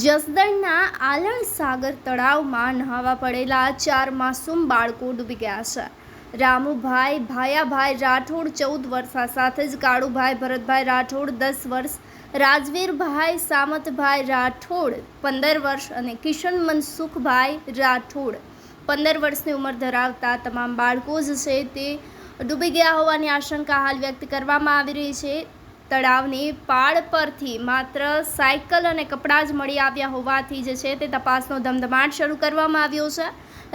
જસદણના આલણ સાગર તળાવમાં નહાવા પડેલા 4 માસૂમ બાળકો ડૂબી ગયા છે. રામુભાઈ ભાયાભાઈ રાઠોડ 14 વર્ષ, સાથે જ કાળુભાઈ ભરતભાઈ રાઠોડ 10 વર્ષ, રાજવીરભાઈ સામતભાઈ રાઠોડ 15 વર્ષ અને કિશન મનસુખભાઈ રાઠોડ 15 વર્ષની ઉંમર ધરાવતા તમામ બાળકો જ છે તે ડૂબી ગયા હોવાની આશંકા હાલ વ્યક્ત કરવામાં આવી રહી છે. તળાવની પાળ પરથી માત્ર સાયકલ અને કપડાં જ મળી આવ્યા હોવાથી જ છે તે તપાસનો ધમધમાટ શરૂ કરવામાં આવ્યો છે.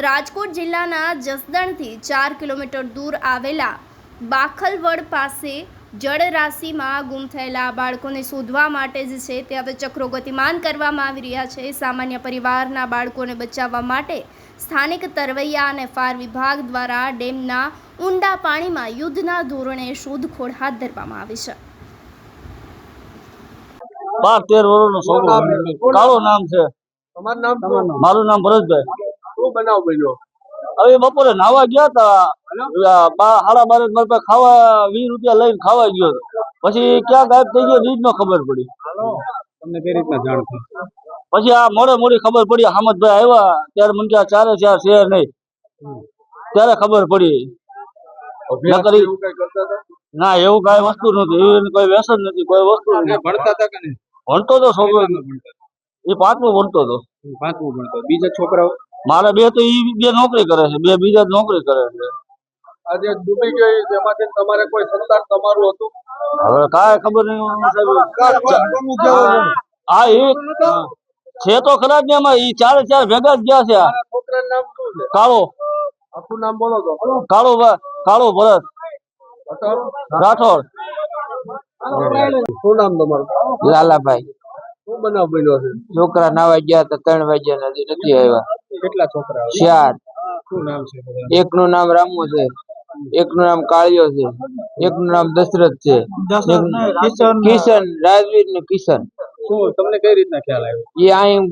રાજકોટ જિલ્લાના જસદણથી 4 કિલોમીટર દૂર આવેલા બાખલવડ પાસે જળરાશિમાં ગુમ થયેલા બાળકોને શોધવા માટે જ છે તે હવે ચક્રો ગતિમાન કરવામાં આવી રહ્યા છે. સામાન્ય પરિવારના બાળકોને બચાવવા માટે સ્થાનિક તરવૈયા અને ફાયર વિભાગ દ્વારા ડેમના ઊંડા પાણીમાં યુદ્ધના ધોરણે શોધખોળ હાથ ધરવામાં આવી છે. 12-13 વર્ષનો છોકરો, કાળો નામ છે. તમારું નામ? મારું નામ ભરતભાઈ. શું બનાવ બન્યો? હવે બપોરે નાવા ગયા હતા, 12:30 મારા ખાવા 20 રૂપિયા લઈને ખાવા ગયો, પછી ક્યાં ગાયબ થઈ ગયો રીત નો ખબર પડી. તમને કઈ રીતના જાણ થઈ? પછી આ મોડી ખબર પડી. હામદભાઈ આવ્યા ત્યારે મને કે 4 છે નહીં, ત્યારે ખબર પડી. ના, એવું કઈ વસ્તુ નથી, એવું કોઈ વ્યસન નથી, કોઈ વસ્તુ નથી. ભણતા હતા કે નહીં? ભણતો તો છોકરો, એ 5મું ભણતો હતો. 5મું ભણતો. બીજા છોકરાઓ? મારા બે તો બે નોકરી કરે છે, બે બીજા નોકરી કરે છે. આજે ડૂબી ગઈ તેમાંથી તમારે કોઈ સંતાન તમારું હતું? હવે કાંઈ ખબર નહીં. હા, એ છે તો ખરા જ ને, એમાં એ 4 ભેગા જ ગયા છે. છોકરાનું નામ શું છે? કાળો. આખું નામ બોલો તો. કાળો ભરત રાઠોડ. શું નામ તમારું? લાલાભાઈ. શું બનાવ બન્યો છે? છોકરા નાવા ગયા હતા, 3 વાગ્યા નથી આવ્યા. કેટલા છોકરા? 4. શું નામ છે? એકનું નામ રામુ છે, એકનું નામ કાળિયો છે, એકનું નામ દશરથ છે, કિશન, રાજવીર ને કિશન. શું તમને કઈ રીતના ખ્યાલ આવ્યો? એ અહીં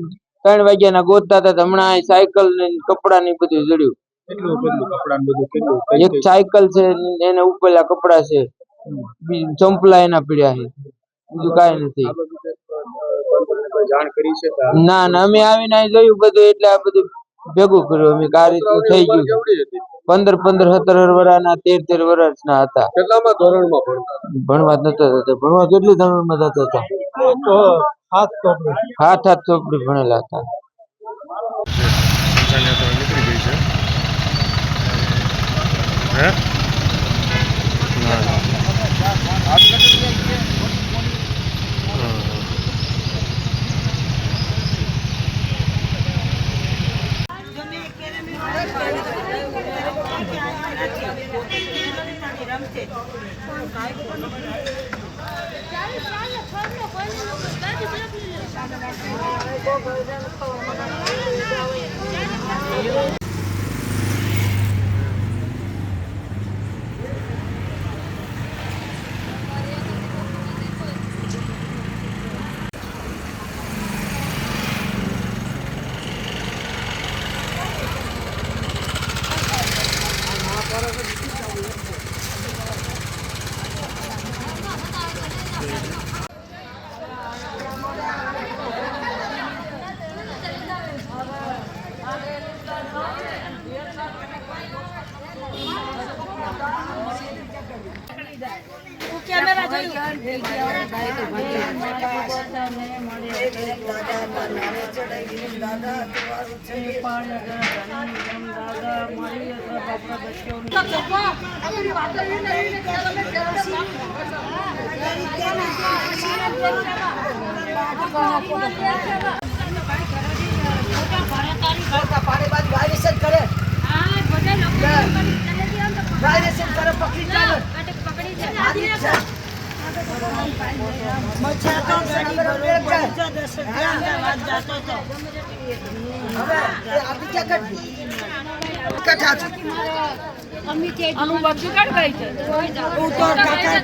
3 વાગ્યાના ગોતતા હતા, હમણાં અહીં સાયકલ ને કપડા ને બધું જડ્યું. કેટલું કપડા બધું કેટલું? એક સાયકલ છે, એને ઉપરેલા કપડા છે, ચંપલા એના પડ્યા છે, બીજું કાંઈ નથી. જાણ કરી છે? ના, અમે આવીને અહીં જોયું બધું, એટલે આ બધું ભેગું કર્યું. અમે આ રીતનું થઈ ગયું. 15, 17 વર્ષના, 13 વર્ષના હતા. કેટલામાં ધોરણમાં ભણતા? ભણવા નતા થતા. ભણવા કેટલી ધોરણમાં થતા હતા? 7 ચોપડી ભણેલા હતા.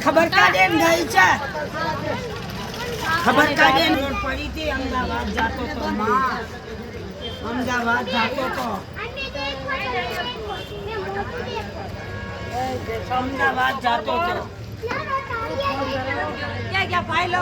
ખબર કાઢે ગઈ છે, ખબર કાઢે પડી હતી. અમદાવાદ જાતો તો, અમદાવાદ જાતો તો, અમદાવાદ જાતો તો. क्या क्या फाइल